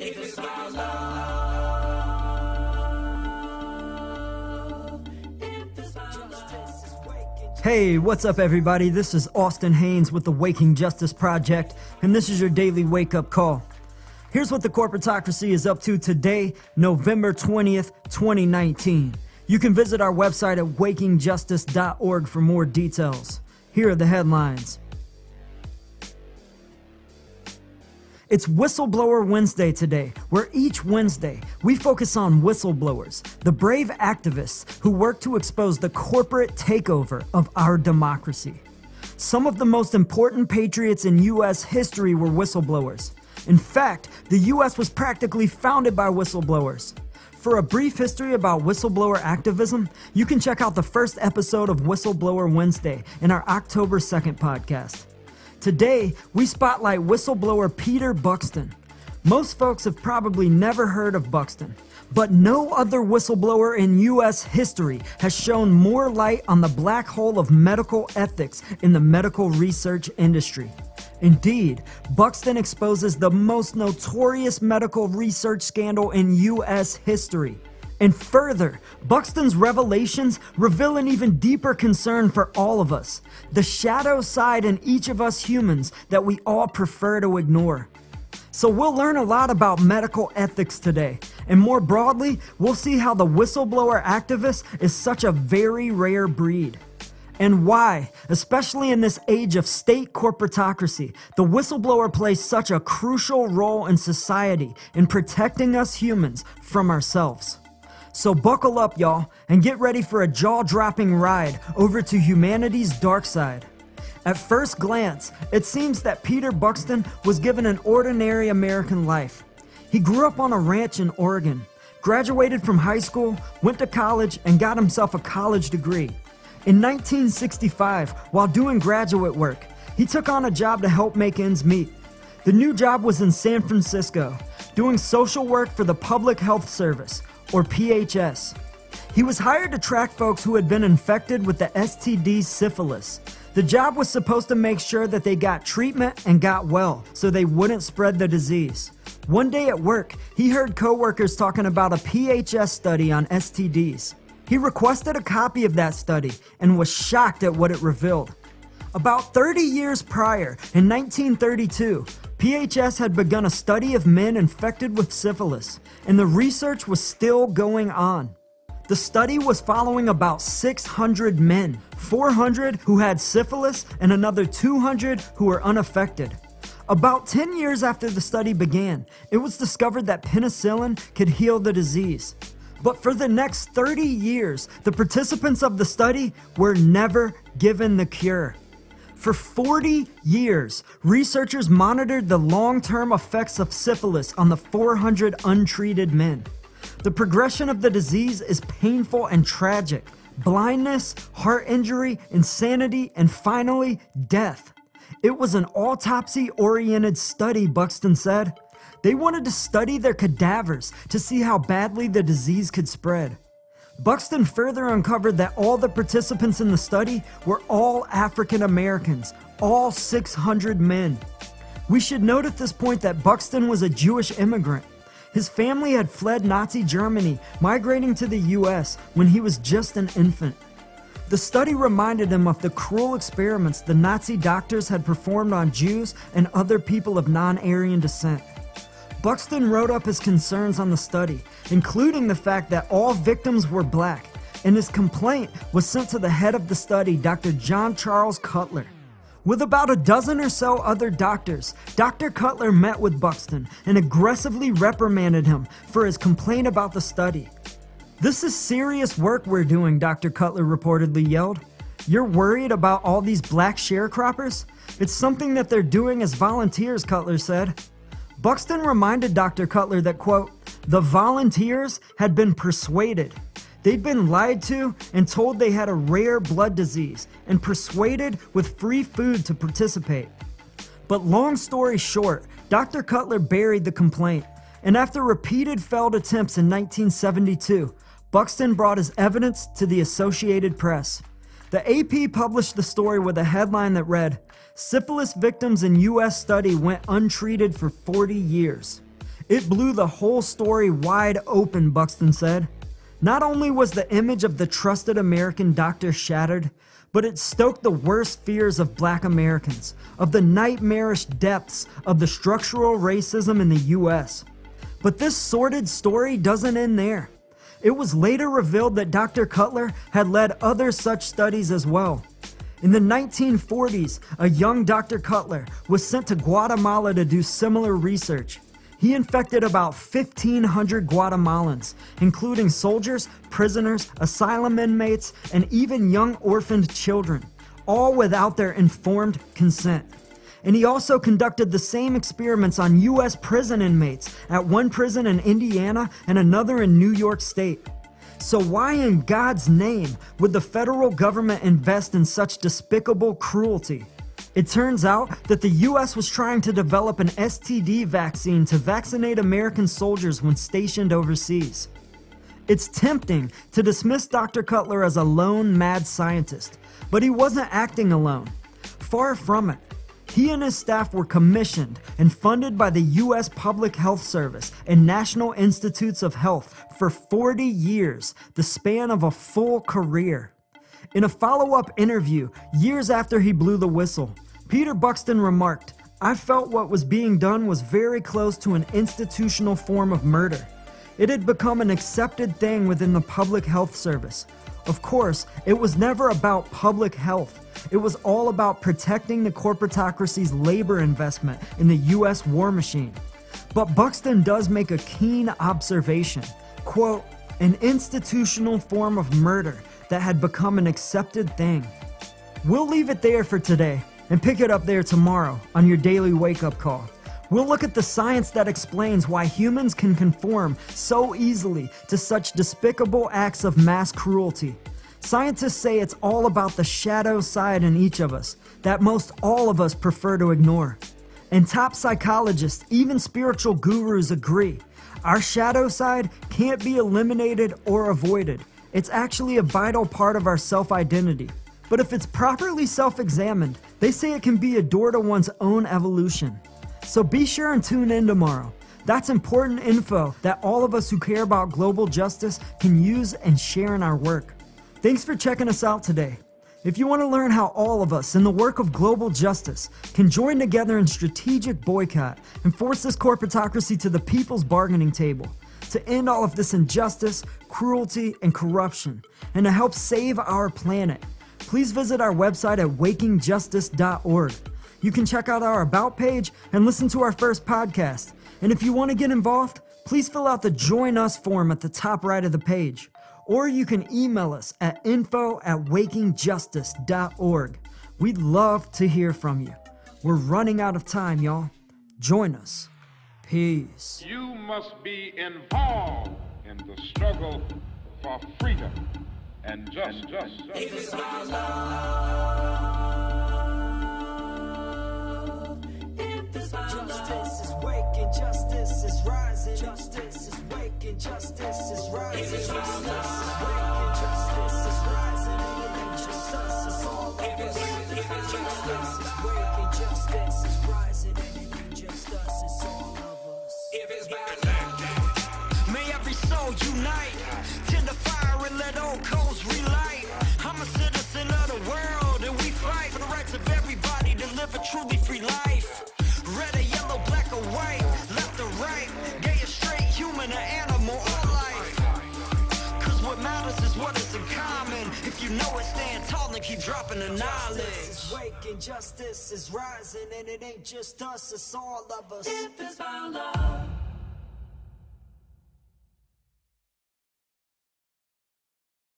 If it's about love, if it's about justice is waking. Hey, what's up everybody? This is Austin Haynes with the Waking Justice Project, and this is your daily wake-up call. Here's what the Corporatocracy is up to today, November 20th, 2019. You can visit our website at wakingjustice.org for more details. Here are the headlines. It's Whistleblower Wednesday today, where each Wednesday we focus on whistleblowers, the brave activists who work to expose the corporate takeover of our democracy. Some of the most important patriots in U.S. history were whistleblowers. In fact, the U.S. was practically founded by whistleblowers. For a brief history about whistleblower activism, you can check out the first episode of Whistleblower Wednesday in our October 2nd podcast. Today, we spotlight whistleblower Peter Buxtun. Most folks have probably never heard of Buxton, but no other whistleblower in U.S. history has shown more light on the black hole of medical ethics in the medical research industry. Indeed, Buxton exposes the most notorious medical research scandal in U.S. history. And further, Buxton's revelations reveal an even deeper concern for all of us, the shadow side in each of us humans that we all prefer to ignore. So we'll learn a lot about medical ethics today, and more broadly, we'll see how the whistleblower activist is such a very rare breed. And why, especially in this age of state corporatocracy, the whistleblower plays such a crucial role in society in protecting us humans from ourselves. So buckle up, y'all, and get ready for a jaw-dropping ride over to humanity's dark side. At first glance, it seems that Peter Buxtun was given an ordinary American life. He grew up on a ranch in Oregon, graduated from high school, went to college, and got himself a college degree. In 1965, while doing graduate work, he took on a job to help make ends meet. The new job was in San Francisco, doing social work for the Public Health Service, or PHS. He was hired to track folks who had been infected with the STD syphilis. The job was supposed to make sure that they got treatment and got well so they wouldn't spread the disease. One day at work, he heard coworkers talking about a PHS study on STDs. He requested a copy of that study and was shocked at what it revealed. About 30 years prior, in 1932, PHS had begun a study of men infected with syphilis, and the research was still going on. The study was following about 600 men, 400 who had syphilis and another 200 who were unaffected. About 10 years after the study began, it was discovered that penicillin could heal the disease. But for the next 30 years, the participants of the study were never given the cure. For 40 years, researchers monitored the long-term effects of syphilis on the 400 untreated men. The progression of the disease is painful and tragic. Blindness, heart injury, insanity, and finally, death. It was an autopsy-oriented study, Buxton said. They wanted to study their cadavers to see how badly the disease could spread. Buxton further uncovered that all the participants in the study were all African Americans, all 600 men. We should note at this point that Buxton was a Jewish immigrant. His family had fled Nazi Germany, migrating to the US when he was just an infant. The study reminded him of the cruel experiments the Nazi doctors had performed on Jews and other people of non-Aryan descent. Buxton wrote up his concerns on the study, including the fact that all victims were black, and his complaint was sent to the head of the study, Dr. John Charles Cutler. With about a dozen or so other doctors, Dr. Cutler met with Buxton and aggressively reprimanded him for his complaint about the study. "This is serious work we're doing," Dr. Cutler reportedly yelled. "You're worried about all these black sharecroppers? It's something that they're doing as volunteers," Cutler said. Buxton reminded Dr. Cutler that, quote, "the volunteers had been persuaded. They'd been lied to and told they had a rare blood disease and persuaded with free food to participate." But long story short, Dr. Cutler buried the complaint, and after repeated failed attempts in 1972, Buxton brought his evidence to the Associated Press. The AP published the story with a headline that read, "Syphilis victims in U.S. study went untreated for 40 years." It blew the whole story wide open, Buxton said. Not only was the image of the trusted American doctor shattered, but it stoked the worst fears of black Americans, of the nightmarish depths of the structural racism in the US. But this sordid story doesn't end there. It was later revealed that Dr. Cutler had led other such studies as well. In the 1940s, a young Dr. Cutler was sent to Guatemala to do similar research. He infected about 1,500 Guatemalans, including soldiers, prisoners, asylum inmates, and even young orphaned children, all without their informed consent. And he also conducted the same experiments on US prison inmates at one prison in Indiana and another in New York State. So why in God's name would the federal government invest in such despicable cruelty? It turns out that the US was trying to develop an STD vaccine to vaccinate American soldiers when stationed overseas. It's tempting to dismiss Dr. Cutler as a lone mad scientist, but he wasn't acting alone. Far from it. He and his staff were commissioned and funded by the US Public Health Service and National Institutes of Health for 40 years, the span of a full career. In a follow-up interview, years after he blew the whistle, Peter Buxtun remarked, "I felt what was being done was very close to an institutional form of murder. It had become an accepted thing within the public health service. Of course, it was never about public health. It was all about protecting the corporatocracy's labor investment in the US war machine." But Buxton does make a keen observation, quote, "an institutional form of murder that had become an accepted thing." We'll leave it there for today and pick it up there tomorrow on your daily wake-up call. We'll look at the science that explains why humans can conform so easily to such despicable acts of mass cruelty. Scientists say it's all about the shadow side in each of us that most all of us prefer to ignore. And top psychologists, even spiritual gurus, agree. Our shadow side can't be eliminated or avoided. It's actually a vital part of our self-identity. But if it's properly self-examined, they say it can be a door to one's own evolution. So be sure and tune in tomorrow. That's important info that all of us who care about global justice can use and share in our work. Thanks for checking us out today. If you want to learn how all of us in the work of global justice can join together in strategic boycott and force this corporatocracy to the people's bargaining table, to end all of this injustice, cruelty, and corruption, and to help save our planet, please visit our website at wakingjustice.org. You can check out our About page and listen to our first podcast. And if you want to get involved, please fill out the Join Us form at the top right of the page. Or you can email us at info@wakingjustice.org. We'd love to hear from you. We're running out of time, y'all. Join us. Peace. You must be involved in the struggle for freedom and justice. If it's about love, if it's about justice is waking, justice is rising, justice is waking, justice is rising, if it's about love, justice is rising, and it ain't just us, it's all of us. If it's justice is waking, justice is rising, and it ain't just us, it's all of us. If it's about love, may every soul unite, tend the fire and let old coals relight. I'm a citizen of the world and we fight for the rights of everybody to live a truly free life. Red or yellow, black or white, left or right, gay or straight, human or animal or life. Cause what matters is what is in common. If you know it, stand tall and keep dropping the knowledge. Justice is waking, justice is rising, and it ain't just us, it's all of us. If it's our love.